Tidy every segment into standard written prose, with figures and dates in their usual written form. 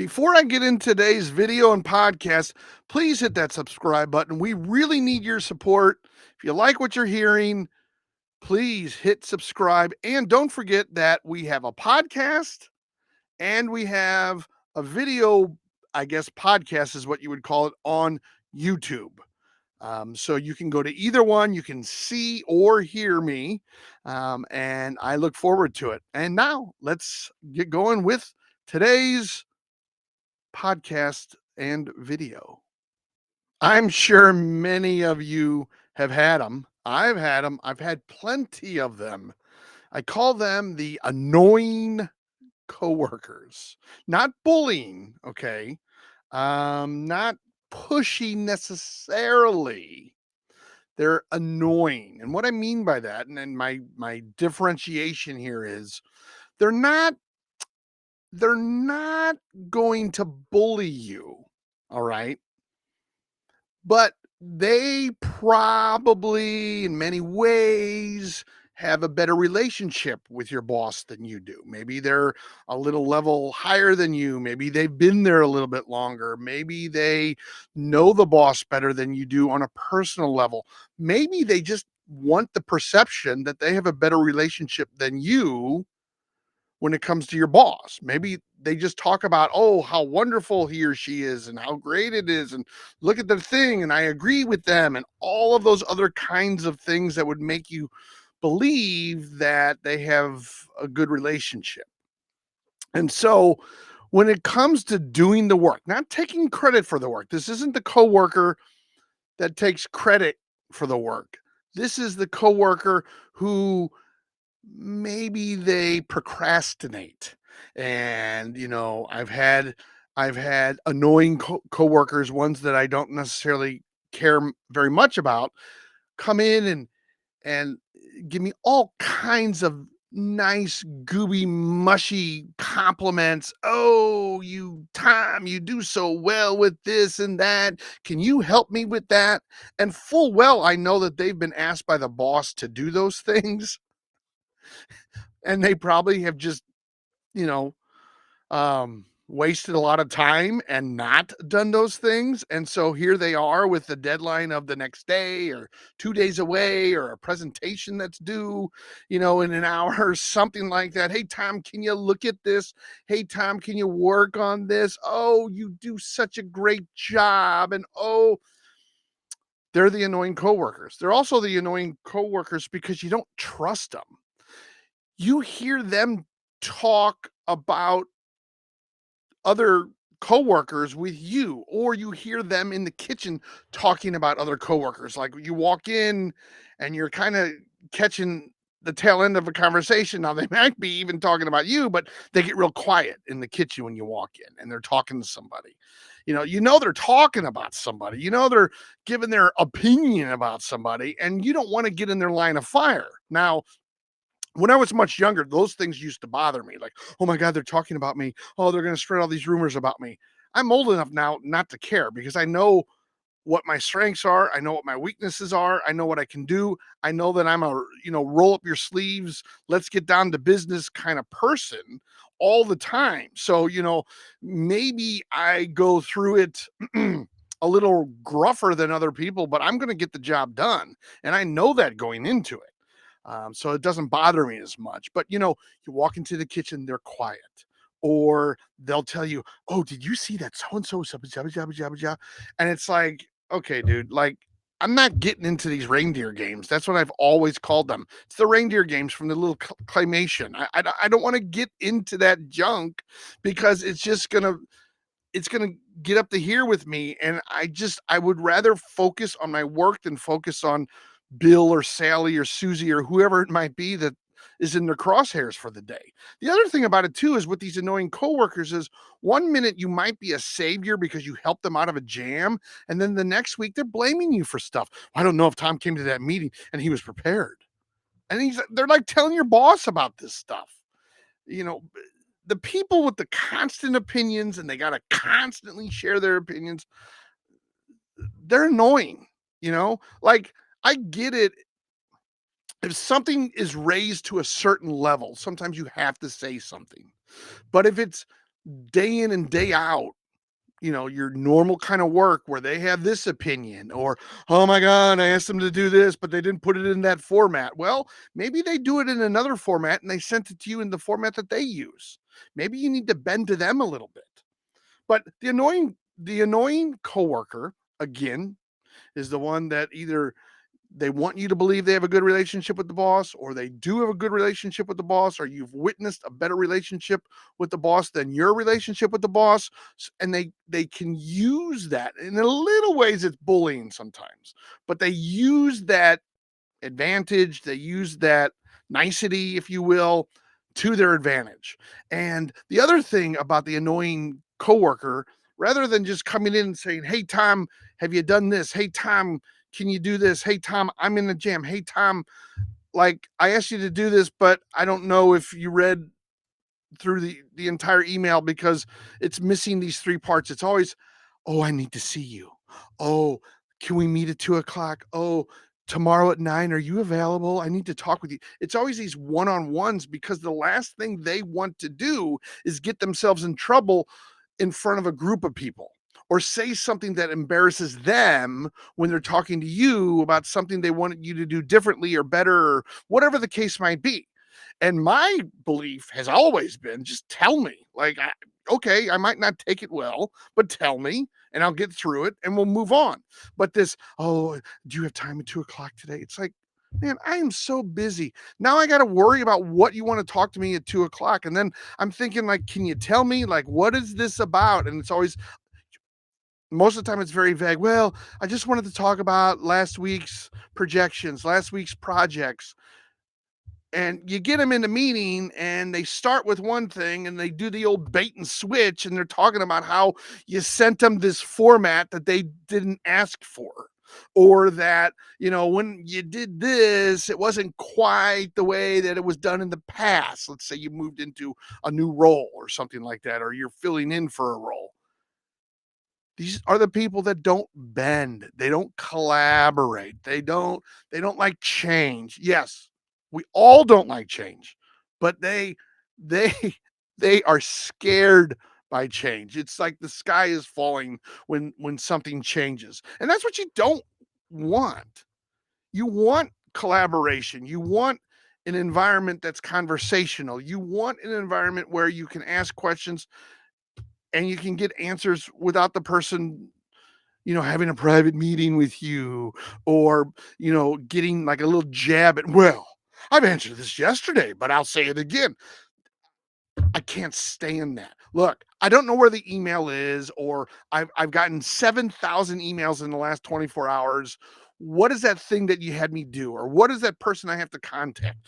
Before I get into today's video and podcast, please hit that subscribe button. We really need your support. If you like what you're hearing, please hit subscribe. And don't forget that we have a podcast and we have a video, I guess podcast is what you would call it, on YouTube. So you can go to either one, you can see or hear me, and I look forward to it. And now let's get going with today's podcast and video. I'm sure many of you have had them. I've had them. I've had plenty of them. I call them the annoying coworkers. Not bullying, okay? Not pushy necessarily. They're annoying. And what I mean by that, and my differentiation here is they're not they're not going to bully you, all right? But they probably, in many ways, have a better relationship with your boss than you do. Maybe they're a little level higher than you. Maybe they've been there a little bit longer. Maybe they know the boss better than you do on a personal level. Maybe they just want the perception that they have a better relationship than you when it comes to your boss. Maybe they just talk about, oh, how wonderful he or she is and how great it is. And look at their thing. And I agree with them. And all of those other kinds of things that would make you believe that they have a good relationship. And so when it comes to doing the work, not taking credit for the work, this isn't the coworker that takes credit for the work. This is the coworker who maybe they procrastinate. And I've had annoying coworkers, ones that I don't necessarily care very much about, come in and give me all kinds of nice gooey mushy compliments. Oh, you Tom, you do so well with this and that. Can you help me with that? And full well I know that they've been asked by the boss to do those things, and they probably have just, you know, wasted a lot of time and not done those things. And so here they are with the deadline of the next day or 2 days away, or a presentation that's due, in an hour or something like that. Hey, Tom, can you look at this? Hey, Tom, can you work on this? Oh, you do such a great job. And oh, they're the annoying coworkers. They're also the annoying coworkers because you don't trust them. You hear them talk about other coworkers with you, or you hear them in the kitchen talking about other coworkers. Like, you walk in and you're kind of catching the tail end of a conversation. Now they might be even talking about you, but they get real quiet in the kitchen when you walk in and they're talking to somebody. They're talking about somebody. They're giving their opinion about somebody, and you don't want to get in their line of fire. Now, when I was much younger, those things used to bother me. Like, oh my God, they're talking about me. Oh, they're going to spread all these rumors about me. I'm old enough now not to care, because I know what my strengths are. I know what my weaknesses are. I know what I can do. I know that I'm a, roll up your sleeves, let's get down to business kind of person all the time. So, maybe I go through it a little gruffer than other people, but I'm going to get the job done. And I know that going into it. So it doesn't bother me as much. But you walk into the kitchen, they're quiet, or they'll tell you, "Oh, did you see that so and so?" And it's like, okay, dude, like, I'm not getting into these reindeer games. That's what I've always called them. It's the reindeer games from the little claymation. I don't want to get into that junk, because it's gonna get up to here with me, and I would rather focus on my work than focus on Bill or Sally or Susie or whoever it might be that is in their crosshairs for the day. The other thing about it too is, with these annoying coworkers, is one minute you might be a savior because you helped them out of a jam, and then the next week they're blaming you for stuff. I don't know if Tom came to that meeting and he was prepared. And they're like telling your boss about this stuff. You know, the people with the constant opinions, and they got to constantly share their opinions, they're annoying. Like, I get it. If something is raised to a certain level, sometimes you have to say something. But if it's day in and day out, your normal kind of work where they have this opinion, or, oh my God, I asked them to do this, but they didn't put it in that format. Well, maybe they do it in another format and they sent it to you in the format that they use. Maybe you need to bend to them a little bit. But the annoying coworker, again, is the one that either they want you to believe they have a good relationship with the boss, or they do have a good relationship with the boss, or you've witnessed a better relationship with the boss than your relationship with the boss. And they can use that in a little ways. It's bullying sometimes, but they use that advantage, they use that nicety, if you will, to their advantage. And the other thing about the annoying coworker, rather than just coming in and saying, "Hey Tom, have you done this? Hey Tom, can you do this? Hey Tom, I'm in the jam. Hey Tom, like I asked you to do this, but I don't know if you read through the entire email because it's missing these three parts." It's always, "Oh, I need to see you. Oh, can we meet at 2 o'clock? Oh, tomorrow at 9, are you available? I need to talk with you." It's always these one-on-ones because the last thing they want to do is get themselves in trouble in front of a group of people, or say something that embarrasses them when they're talking to you about something they wanted you to do differently or better, or whatever the case might be. And my belief has always been, just tell me. Like, okay, I might not take it well, but tell me and I'll get through it and we'll move on. But this, "Oh, do you have time at 2 o'clock today?" It's like, man, I am so busy. Now I got to worry about what you want to talk to me at 2 o'clock. And then I'm thinking, like, can you tell me, like, what is this about? And it's always, most of the time, it's very vague. "Well, I just wanted to talk about last week's projections, last week's projects." And you get them in the meeting and they start with one thing and they do the old bait and switch, and they're talking about how you sent them this format that they didn't ask for, or that, when you did this, it wasn't quite the way that it was done in the past. Let's say you moved into a new role or something like that, or you're filling in for a role. These are the people that don't bend, they don't collaborate, they don't like change. Yes, we all don't like change, but they they are scared by change. It's like the sky is falling when something changes, and that's what you don't want. You want collaboration, you want an environment that's conversational, you want an environment where you can ask questions and you can get answers without the person, having a private meeting with you, or, getting like a little jab at, "Well, I've answered this yesterday, but I'll say it again." I can't stand that. Look, I don't know where the email is, or I've gotten 7,000 emails in the last 24 hours. What is that thing that you had me do? Or what is that person I have to contact?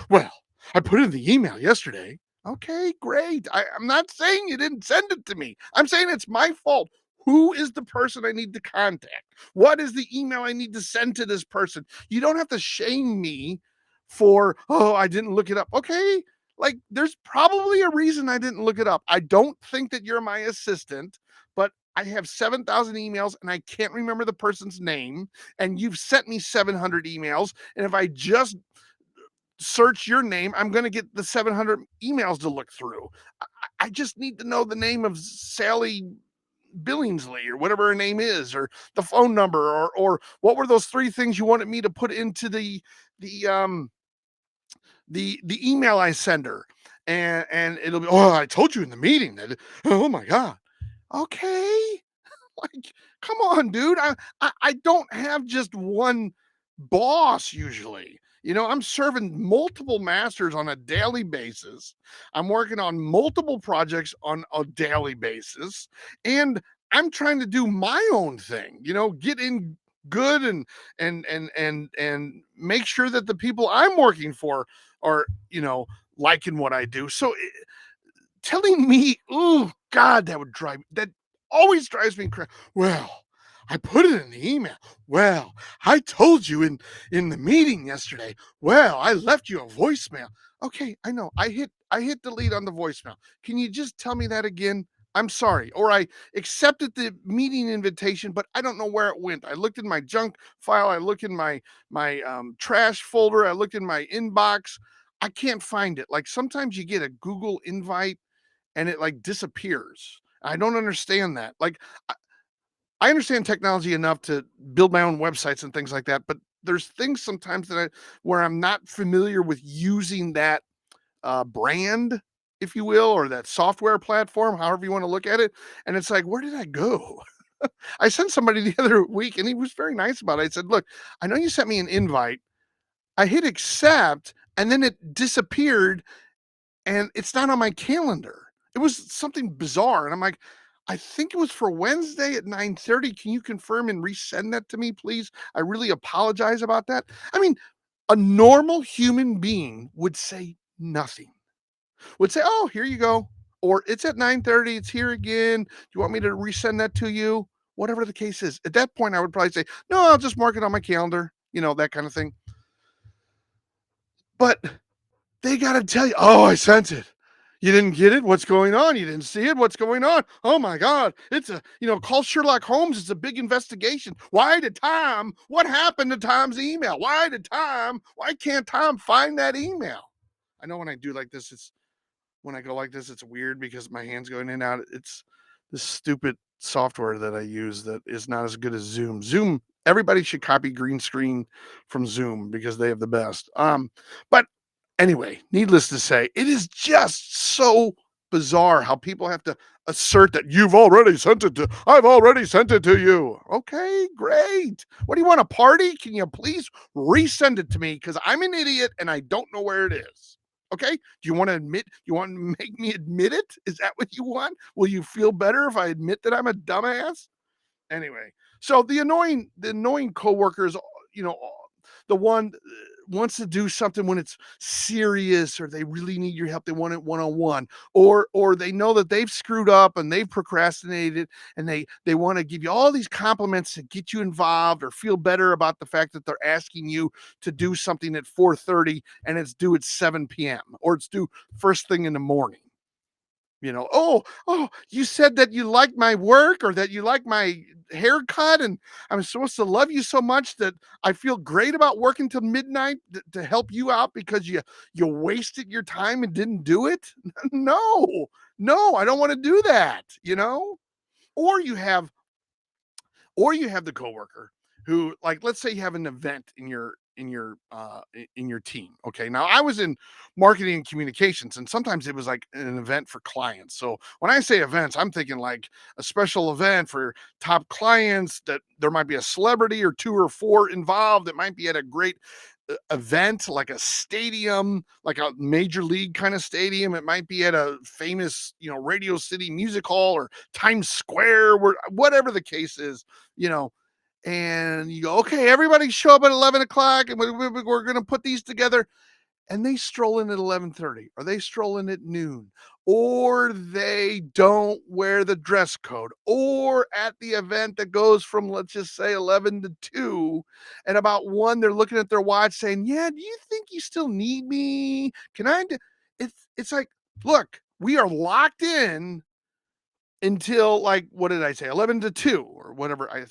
Well, I put it in the email yesterday. Okay, great. I'm not saying you didn't send it to me. I'm saying it's my fault. Who is the person I need to contact? What is the email I need to send to this person? You don't have to shame me for, "Oh, I didn't look it up." Okay, like, there's probably a reason I didn't look it up. I don't think that you're my assistant, but I have 7,000 emails and I can't remember the person's name. And you've sent me 700 emails. And if I just search your name, I'm going to get the 700 emails to look through. I just need to know the name of Sally Billingsley, or whatever her name is, or the phone number, or what were those three things you wanted me to put into the the email I send her. And it'll be, "Oh, I told you in the meeting that." Oh my God. Okay. Like, come on, dude. I don't have just one boss usually. I'm serving multiple masters on a daily basis. I'm working on multiple projects on a daily basis. And I'm trying to do my own thing, get in good, and make sure that the people I'm working for are, liking what I do. So telling me, "Oh God, that always drives me crazy." "Well, I put it in the email." "Well, I told you in the meeting yesterday." "Well, I left you a voicemail." Okay, I know. I hit delete on the voicemail. Can you just tell me that again? I'm sorry. Or I accepted the meeting invitation, but I don't know where it went. I looked in my junk file. I looked in my trash folder. I looked in my inbox. I can't find it. Like, sometimes you get a Google invite and it like disappears. I don't understand that. Like I understand technology enough to build my own websites and things like that, but there's things sometimes where I'm not familiar with using that brand, if you will, or that software platform, however you want to look at it. And it's like, where did I go? I sent somebody the other week and he was very nice about it. I said, look, I know you sent me an invite. I hit accept and then it disappeared and it's not on my calendar. It was something bizarre. And I'm like, I think it was for Wednesday at 9:30. Can you confirm and resend that to me, please? I really apologize about that. I mean, a normal human being would say nothing, would say, oh, here you go. Or it's at 9:30. It's here again. Do you want me to resend that to you? Whatever the case is. At that point, I would probably say, no, I'll just mark it on my calendar, that kind of thing. But they gotta tell you, "Oh, I sent it. You didn't get it? What's going on? You didn't see it? What's going on? Oh my god. It's call Sherlock Holmes. It's a big investigation. What happened to Tom's email? Why can't Tom find that email?" I know when I do like this, when I go like this, it's weird because my hands going in and out. It's this stupid software that I use that is not as good as Zoom. Everybody should copy green screen from Zoom because they have the best. But anyway, needless to say, it is just so bizarre how people have to assert that I've already sent it to you. Okay, great. What do you want, a party? Can you please resend it to me? Because I'm an idiot and I don't know where it is. Okay. You want to make me admit it? Is that what you want? Will you feel better if I admit that I'm a dumbass? Anyway, so the annoying coworkers, you know, the one wants to do something when it's serious or they really need your help. They want it one on one, or they know that they've screwed up and they've procrastinated, and they want to give you all these compliments to get you involved or feel better about the fact that they're asking you to do something at 4:30 and it's due at 7 p.m. or it's due first thing in the morning. Oh, you said that you like my work or that you like my haircut, and I'm supposed to love you so much that I feel great about working till midnight to help you out because you wasted your time and didn't do it. No, no, I don't want to do that. Or you have the coworker who, like, let's say you have an event in your team. Okay, now I was in marketing and communications, and sometimes it was like an event for clients. So when I say events, I'm thinking like a special event for top clients, that there might be a celebrity or two or four involved. It might be at a great event like a stadium, like a major league kind of stadium. It might be at a famous, Radio City Music Hall or Times Square, whatever the case is, you know. And you go, okay, everybody show up at 11 o'clock, and we're going to put these together. And they stroll in at 11:30, or they stroll in at noon, or they don't wear the dress code, or at the event that goes from, let's just say, 11 to 2, and about 1 they're looking at their watch saying, yeah, do you think you still need me? Can I do? It's like, look, we are locked in until, like, what did I say, 11 to 2 or whatever. I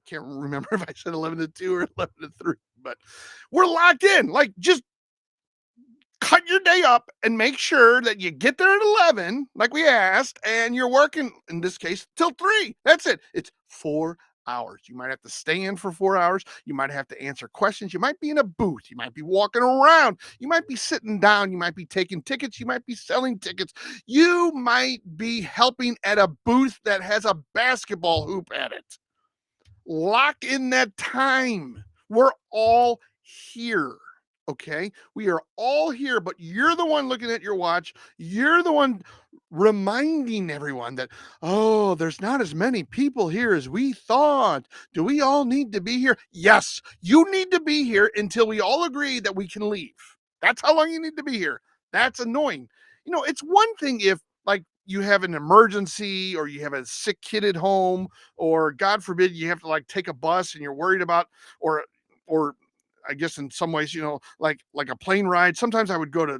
can't remember if I said 11 to 2 or 11 to 3, but we're locked in. Like, just cut your day up and make sure that you get there at 11, like we asked, and you're working, in this case, till 3. That's it. It's 4 hours. You might have to stay in for 4 hours. You might have to answer questions. You might be in a booth. You might be walking around. You might be sitting down. You might be taking tickets. You might be selling tickets. You might be helping at a booth that has a basketball hoop at it. Lock in that time. We're all here. Okay. We are all here, but you're the one looking at your watch. You're the one reminding everyone that, oh, there's not as many people here as we thought. Do we all need to be here? Yes, you need to be here until we all agree that we can leave. That's how long you need to be here. That's annoying. It's one thing if, like, you have an emergency or you have a sick kid at home, or God forbid you have to, like, take a bus and you're worried about, or I guess in some ways, like a plane ride. Sometimes I would go to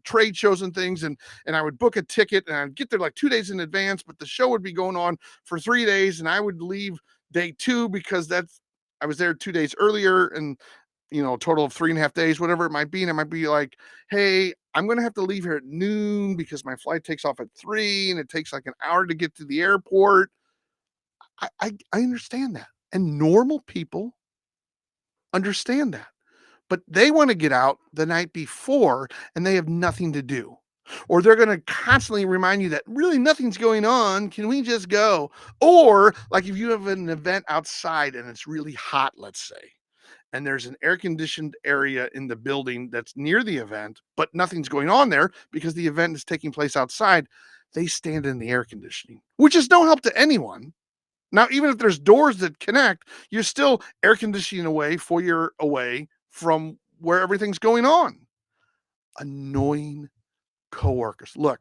trade shows and things, and I would book a ticket and I'd get there like 2 days in advance, but the show would be going on for 3 days, and I would leave day 2 because I was there 2 days earlier, and total of 3.5 days, whatever it might be. And it might be like, hey, I'm gonna have to leave here at noon because my flight takes off at 3 and it takes like an hour to get to the airport. I understand that. And normal people understand that. But they want to get out the night before and they have nothing to do. Or they're going to constantly remind you that really nothing's going on. Can we just go? Or like if you have an event outside and it's really hot, let's say, and there's an air conditioned area in the building that's near the event, but nothing's going on there because the event is taking place outside. They stand in the air conditioning, which is no help to anyone. Now, even if there's doors that connect, you're still air conditioning away, foyer away from where everything's going on. Annoying coworkers. Look,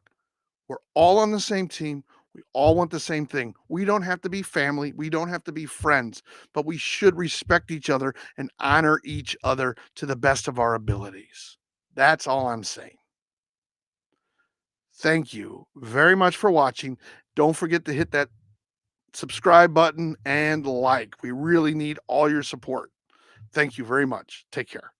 we're all on the same team. We all want the same thing. We don't have to be family. We don't have to be friends, but we should respect each other and honor each other to the best of our abilities. That's all I'm saying. Thank you very much for watching. Don't forget to hit that subscribe button and like. We really need all your support. Thank you very much. Take care.